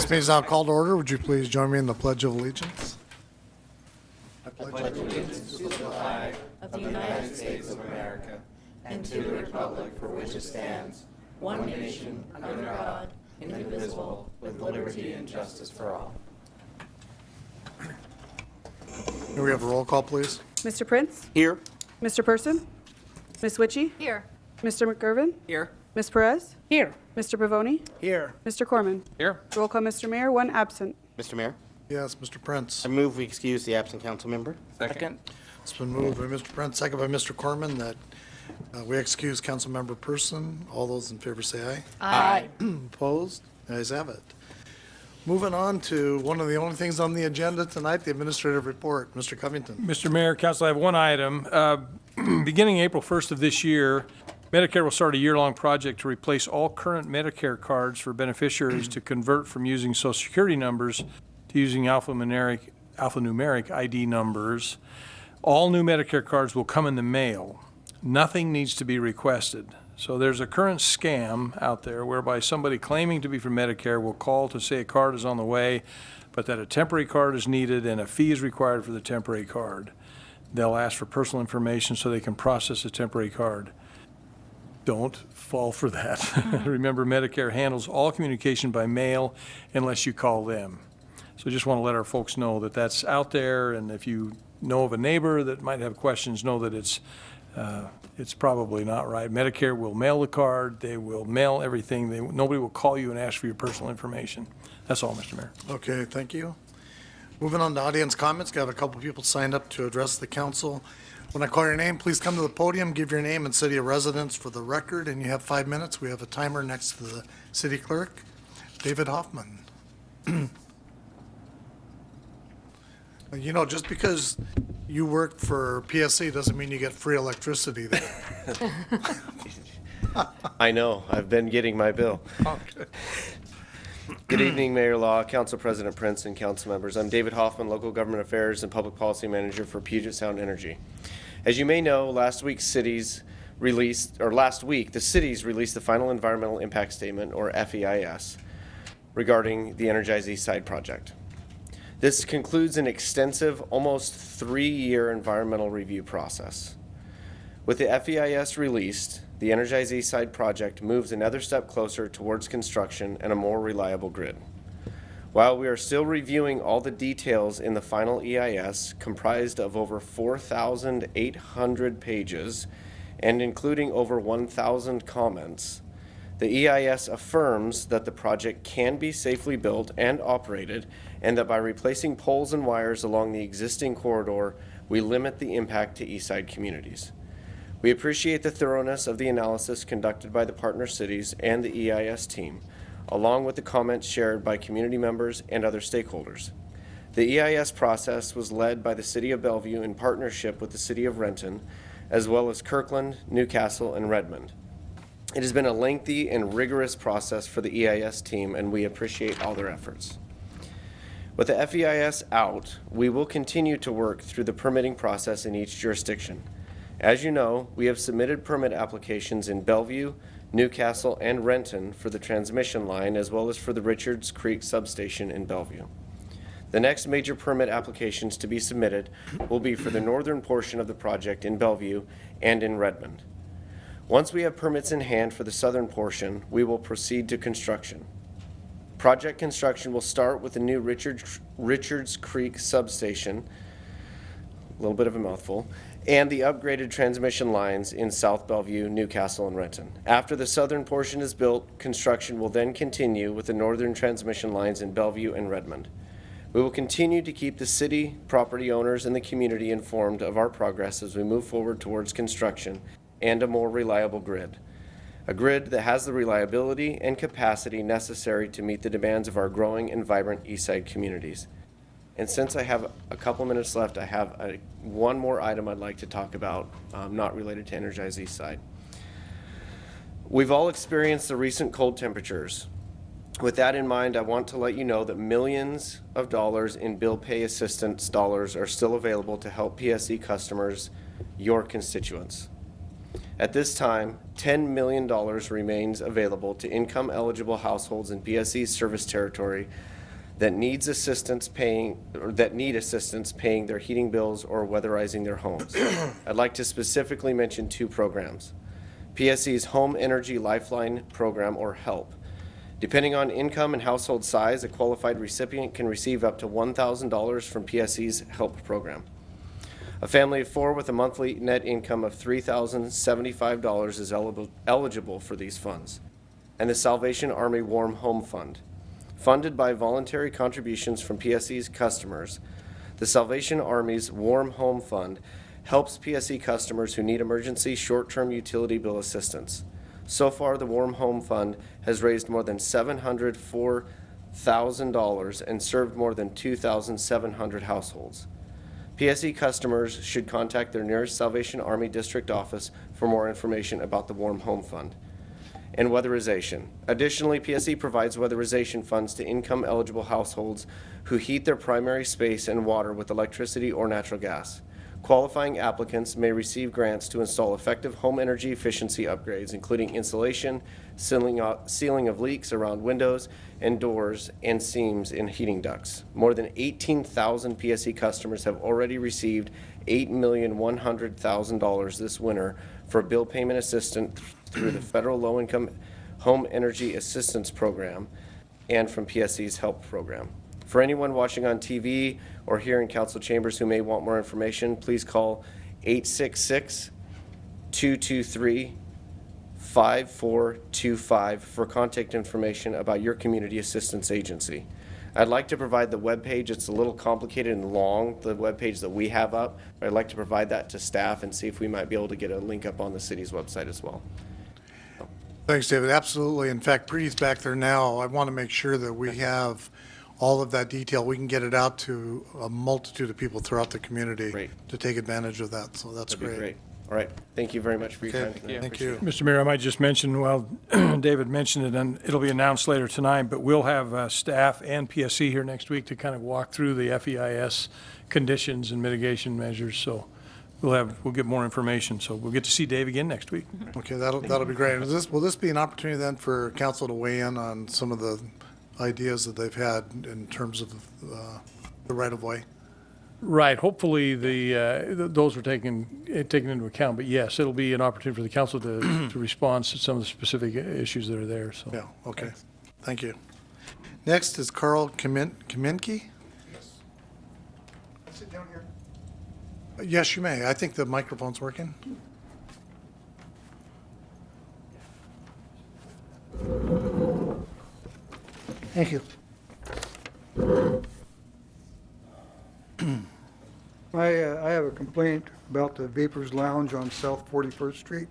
Meeting is now called to order. Would you please join me in the Pledge of Allegiance? Of the United States of America and to the republic for which it stands, one nation, under God, indivisible, with liberty and justice for all. May we have a roll call, please? Mr. Prince? Here. Mr. Person? Ms. Witchy? Here. Mr. McGurven? Here. Ms. Perez? Here. Mr. Pavoni? Here. Mr. Corman? Here. Roll call, Mr. Mayor, one absent. Mr. Mayor, Yes, Mr. Prince. I move we excuse the absent council member. Second. It's been moved by Mr. Prince, second by Mr. Corman, that we excuse Councilmember Person. All those in favor say aye. Aye. Opposed? The ayes have it. Moving on to one of the only things on the agenda tonight, the administrative report. Mr. Covington. Mr. Mayor, Council, I have one item. Beginning April 1st of this year, Medicare will start a year-long project to replace all current Medicare cards for beneficiaries to convert from using Social Security numbers to using alphanumeric ID numbers. All new Medicare cards will come in the mail. Nothing needs to be requested. So there's a current scam out there whereby somebody claiming to be from Medicare will call to say a card is on the way, but that a temporary card is needed and a fee is required for the temporary card. They'll ask for personal information so they can process a temporary card. Don't fall for that. Remember, Medicare handles all communication by mail unless you call them. So just want to let our folks know that that's out there, and if you know of a neighbor that might have questions, know that it's probably not right. Medicare will mail the card, they will mail everything, nobody will call you and ask for your personal information. That's all, Mr. Mayor. Okay, thank you. Moving on to audience comments. Got a couple people signed up to address the council. When I call your name, please come to the podium, give your name and city of residence for the record, and you have 5 minutes. We have a timer next to the city clerk. David Hoffman. You know, just because you work for PSC doesn't mean you get free electricity there. I know. I've been getting my bill. Good evening, Mayor Law, Council President Prince, and council members. I'm David Hoffman, Local Government Affairs and Public Policy Manager for Puget Sound Energy. As you may know, last week the cities released the final Environmental Impact Statement, or FEIS, regarding the Energize East Side project. This concludes an extensive, almost 3-year environmental review process. With the FEIS released, the Energize East Side project moves another step closer towards construction and a more reliable grid. While we are still reviewing all the details in the final EIS, comprised of over 4,800 pages and including over 1,000 comments, the EIS affirms that the project can be safely built and operated, and that by replacing poles and wires along the existing corridor, we limit the impact to Eastside communities. We appreciate the thoroughness of the analysis conducted by the partner cities and the EIS team, along with the comments shared by community members and other stakeholders. The EIS process was led by the City of Bellevue in partnership with the City of Renton, as well as Kirkland, Newcastle, and Redmond. It has been a lengthy and rigorous process for the EIS team, and we appreciate all their efforts. With the FEIS out, we will continue to work through the permitting process in each jurisdiction. As you know, we have submitted permit applications in Bellevue, Newcastle, and Renton for the transmission line, as well as for the Richards Creek substation in Bellevue. The next major permit applications to be submitted will be for the northern portion of the project in Bellevue and in Redmond. Once we have permits in hand for the southern portion, we will proceed to construction. Project construction will start with the new Richards Creek substation, a little bit of a mouthful, and the upgraded transmission lines in South Bellevue, Newcastle, and Renton. After the southern portion is built, construction will then continue with the northern transmission lines in Bellevue and Redmond. We will continue to keep the city, property owners, and the community informed of our progress as we move forward towards construction and a more reliable grid. A grid that has the reliability and capacity necessary to meet the demands of our growing and vibrant Eastside communities. And since I have a couple minutes left, I have one more item I'd like to talk about, not related to Energize Eastside. We've all experienced the recent cold temperatures. With that in mind, I want to let you know that millions of dollars in bill pay assistance dollars are still available to help PSE customers, your constituents. At this time, $10 million remains available to income-eligible households in PSE's service territory that need assistance paying their heating bills or weatherizing their homes. I'd like to specifically mention 2 programs. PSE's Home Energy Lifeline Program, or HELP. Depending on income and household size, a qualified recipient can receive up to $1,000 from PSE's HELP program. A family of 4 with a monthly net income of $3,075 is eligible for these funds. And the Salvation Army Warm Home Fund. Funded by voluntary contributions from PSE's customers, the Salvation Army's Warm Home Fund helps PSE customers who need emergency short-term utility bill assistance. So far, the Warm Home Fund has raised more than $704,000 and served more than 2,700 households. PSE customers should contact their nearest Salvation Army District office for more information about the Warm Home Fund. And weatherization. Additionally, PSE provides weatherization funds to income-eligible households who heat their primary space and water with electricity or natural gas. Qualifying applicants may receive grants to install effective home energy efficiency upgrades, including insulation, sealing of leaks around windows and doors, and seams in heating ducts. More than 18,000 PSE customers have already received $8,100,000 this winter for bill payment assistance through the Federal Low-Income Home Energy Assistance Program and from PSE's HELP program. For anyone watching on TV or here in council chambers who may want more information, please call 866-223-5425 for contact information about your community assistance agency. I'd like to provide the webpage. It's a little complicated and long, the webpage that we have up. But I'd like to provide that to staff and see if we might be able to get a link up on the city's website as well. Thanks, David. Absolutely. In fact, Preeti's back there now. I want to make sure that we have all of that detail. We can get it out to a multitude of people throughout the community Great. to take advantage of that. So that's That'd be great. All right. Thank you very much for your Okay. time tonight. Thank you. Mr. Mayor, I might just mention, well, David mentioned it, and it'll be announced later tonight, but we'll have staff and PSC here next week to kind of walk through the FEIS conditions and mitigation measures. So we'll get more information. So we'll get to see Dave again next week. Okay, that'll be great. Will this be an opportunity then for council to weigh in on some of the ideas that they've had in terms of the right-of-way? Right. Hopefully, those were taken into account. But yes, it'll be an opportunity for the council to respond to some of the specific issues that are there. So Yeah, okay. Thank you. Next is Carl Kaminsky. Sit down here. Yes, you may. I think the microphone's working. Thank you. I have a complaint about the Vapors Lounge on South 41st Street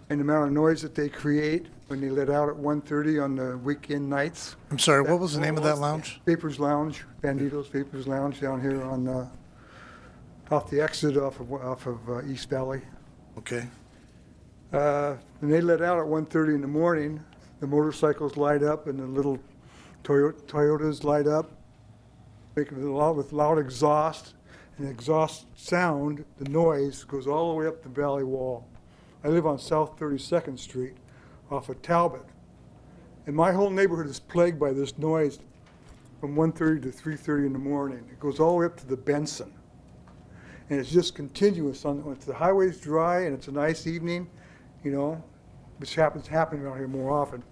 and the amount of noise that they create when they let out at 1:30 on the weekend nights. I'm sorry, what was the name of that lounge? Vapors Lounge, Bandito's Vapors Lounge down here on off the exit off of East Valley. Okay. When they let out at 1:30 in the morning, the motorcycles light up and the little Toyotas light up, making it with loud exhaust. And the exhaust sound, the noise, goes all the way up the valley wall. I live on South 32nd Street off of Talbot. And my whole neighborhood is plagued by this noise from 1:30 to 3:30 in the morning. It goes all the way up to the Benson. And it's just continuous when the highway's dry and it's a nice evening, which happening around here more often.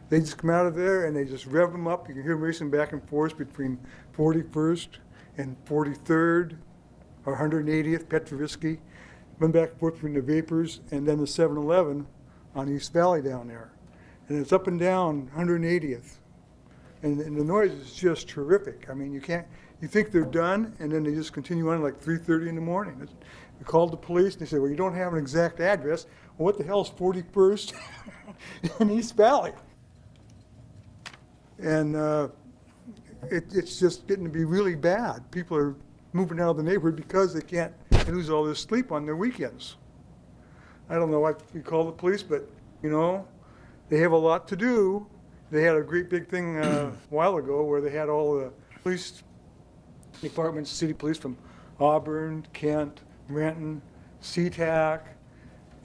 They just come out of there and they just rev them up. You can hear them racing back and forth between 41st and 43rd or 180th, Petrovisky. Run back and forth between the Vapors and then the 7-Eleven on East Valley down there. And it's up and down 180th. And the noise is just terrific. I mean, you think they're done, and then they just continue on like 3:30 in the morning. We called the police, and they said, well, you don't have an exact address. Well, what the hell is 41st in East Valley? And it's just getting to be really bad. People are moving out of the neighborhood because they lose all this sleep on their weekends. I don't know why we call the police, but, they have a lot to do. They had a great big thing a while ago where they had all the police departments, city police from Auburn, Kent, Renton, SeaTac,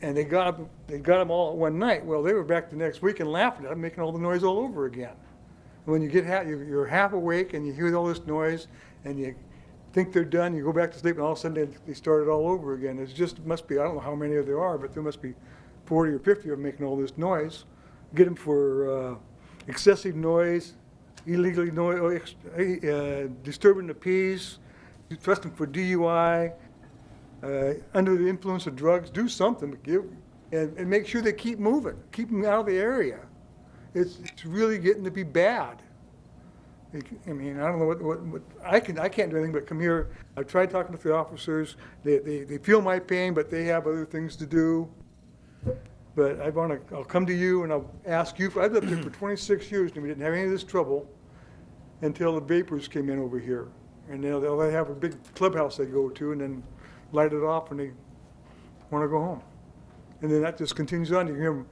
and they got them all at one night. Well, they were back the next week and laughing at them, making all the noise all over again. When you get you're half awake and you hear all this noise and you think they're done, you go back to sleep and all of a sudden they start it all over again. It's just, must be, I don't know how many there are, but there must be 40 or 50 of them making all this noise. Get them for excessive noise, illegally disturbing the peace, trust them for DUI, under the influence of drugs. Do something to give, and make sure they keep moving, keep them out of the area. It's really getting to be bad. I mean, I don't know what I can't do anything but come here. I've tried talking to the officers. They feel my pain, but they have other things to do. But I'll come to you and I'll ask you. I've lived here for 26 years and we didn't have any of this trouble until the vapors came in over here. And they'll have a big clubhouse they go to and then light it off when they want to go home. And then that just continues on. You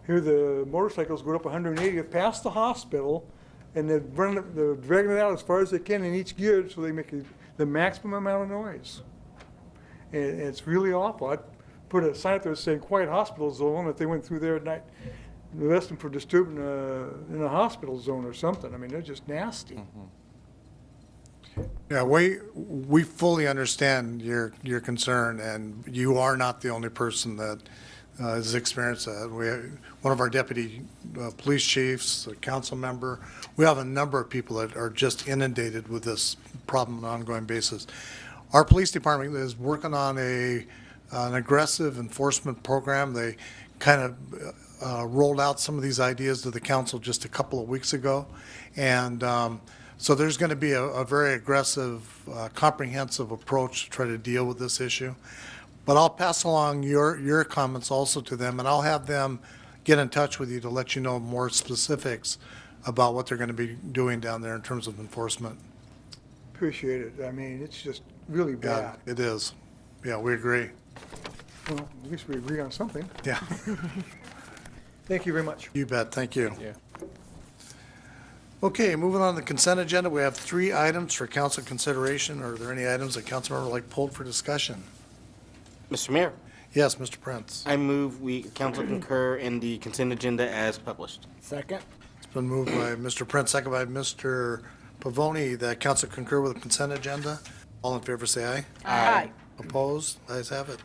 hear the motorcycles go up 180 past the hospital, and they're dragging it out as far as they can in each gear so they make the maximum amount of noise. And it's really awful. I put a sign up there saying quiet hospital zone if they went through there at night. Arrest them for disturbing in a hospital zone or something. I mean, they're just nasty. Yeah, we fully understand your concern, and you are not the only person that has experienced that. One of our deputy police chiefs, a council member, we have a number of people that are just inundated with this problem on an ongoing basis. Our police department is working on an aggressive enforcement program. They kind of rolled out some of these ideas to the council just a couple of weeks ago, and so there's going to be a very aggressive, comprehensive approach to try to deal with this issue. But I'll pass along your comments also to them, and I'll have them get in touch with you to let you know more specifics about what they're going to be doing down there in terms of enforcement. Appreciate it. I mean, it's just really Yeah, bad. it is. Yeah, we agree. Well, at least we agree on something. Yeah, Thank you very much. you bet. Thank you. Yeah. Okay, moving on to the consent agenda, we have 3 items for council consideration. Are there any items that council member would like pulled for discussion? Mr. Mayor, Yes, Mr. Prince. I move council concur in the consent agenda as published. Second. It's been moved by Mr. Prince, second by Mr. Pavoni, that council concur with the consent agenda. All in favor, say aye. Aye. Opposed? Ayes have it.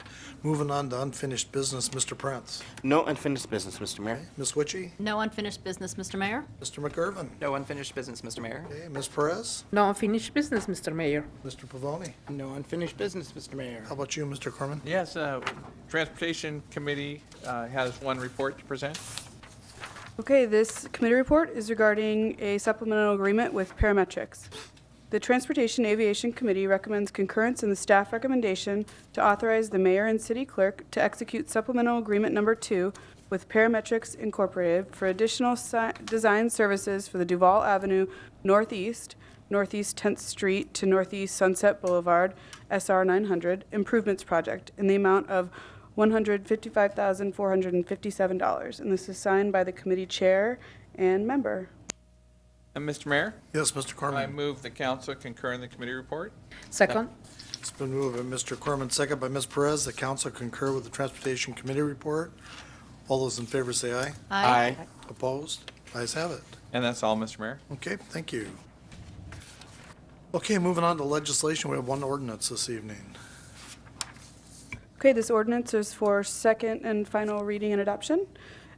Moving on to unfinished business, Mr. Prince. No unfinished business, Mr. Mayor. Ms. Witchy? No unfinished business, Mr. Mayor. Mr. McGurven? No unfinished business, Mr. Mayor. Okay, Ms. Perez? No unfinished business, Mr. Mayor. Mr. Pavoni? No unfinished business, Mr. Mayor. How about you, Mr. Corman? Yes, Transportation Committee has one report to present. Okay, this committee report is regarding a supplemental agreement with Parametrics. The Transportation Aviation Committee recommends concurrence in the staff recommendation to authorize the mayor and city clerk to execute supplemental agreement number 2 with Parametrics Incorporated for additional design services for the Duval Avenue Northeast 10th Street to Northeast Sunset Boulevard, SR 900 Improvements Project in the amount of $155,457. And this is signed by the committee chair and member. And Mr. Mayor, Yes, Mr. I Corman? move the council concur in the committee report. Second. It's been moved by Mr. Corman, second by Ms. Perez, the council concur with the Transportation Committee report. All those in favor say aye. Aye. Opposed? Ayes have it. And that's all, Mr. Mayor. Okay, thank you. Okay, moving on to legislation, we have one ordinance this evening. Okay, this ordinance is for second and final reading and adoption.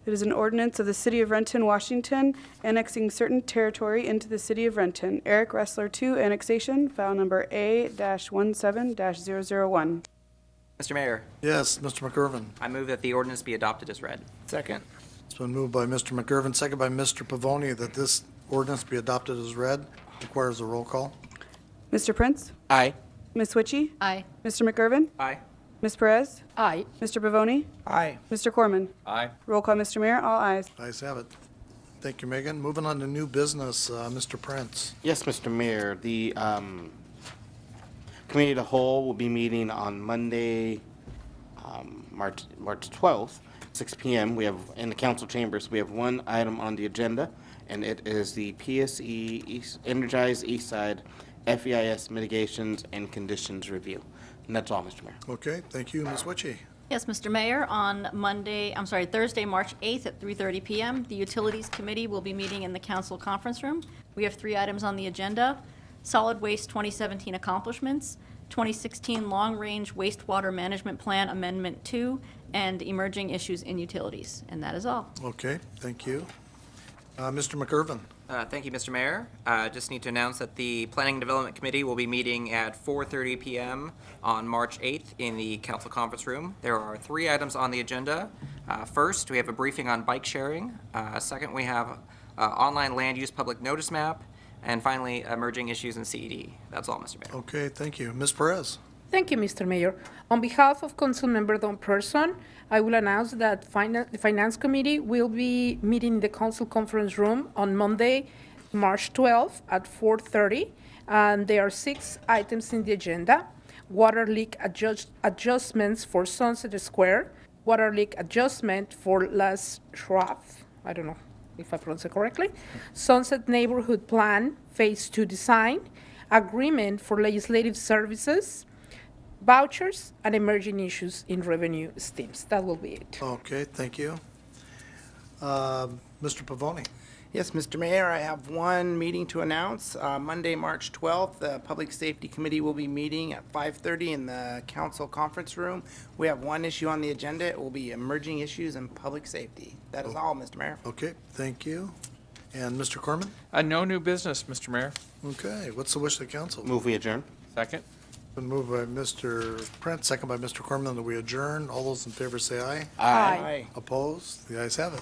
It is an ordinance of the City of Renton, Washington, annexing certain territory into the City of Renton. Eric Ressler 2 annexation, file number A-17-001. Mr. Mayor, Yes, Mr. McGurven. I move that the ordinance be adopted as read. Second. It's been moved by Mr. McGurven, second by Mr. Pavoni, that this ordinance be adopted as read. Requires a roll call. Mr. Prince? Aye. Ms. Witchy? Aye. Mr. McGurven? Aye. Ms. Perez? Aye. Mr. Pavoni? Aye. Mr. Corman? Aye. Roll call, Mr. Mayor, all ayes. Ayes have it. Thank you, Megan. Moving on to new business, Mr. Prince. Yes, Mr. Mayor, the committee of the whole will be meeting on Monday, March 12th, 6 p.m. We have, in the council chambers, we have one item on the agenda, and it is the PSE Energize East Side FEIS Mitigations and Conditions Review. And that's all, Mr. Mayor. Okay, thank you, Ms. Witchy. Yes, Mr. Mayor, on Thursday, March 8th at 3:30 PM, the Utilities Committee will be meeting in the council conference room. We have 3 items on the agenda: Solid Waste 2017 accomplishments, 2016 Long-Range Wastewater Management Plan Amendment 2, and emerging issues in utilities. And that is all. Okay, thank you. Mr. McIrvin. Thank you, Mr. Mayor. Just need to announce that the Planning and Development Committee will be meeting at 4:30 PM on March 8th in the council conference room. There are 3 items on the agenda. First, we have a briefing on bike sharing. Second, we have online land use public notice map. And finally, emerging issues in CED. That's all, Mr. Mayor. Okay, thank you. Ms. Perez. Thank you, Mr. Mayor. On behalf of Councilmember Don Person, I will announce that the Finance Committee will be meeting in the council conference room on Monday, March 12th at 4:30. And there are 6 items in the agenda: water leak adjustments for Sunset Square, water leak adjustment for Las Schroff, I don't know if I pronounce it correctly, Sunset Neighborhood Plan Phase 2 design, agreement for legislative services, vouchers, and emerging issues in revenue streams. That will be it. Okay, thank you. Mr. Pavoni. Yes, Mr. Mayor, I have one meeting to announce. Monday, March 12th, the Public Safety Committee will be meeting at 5:30 in the council conference room. We have one issue on the agenda. It will be emerging issues in public safety. That is all, Mr. Mayor. Okay, thank you. And Mr. Corman? No new business, Mr. Mayor. Okay, what's the wish of the council? Move we adjourn. Second. Been moved by Mr. Prince, second by Mr. Corman, that we adjourn. All those in favor say aye. Aye. Opposed? The ayes have it.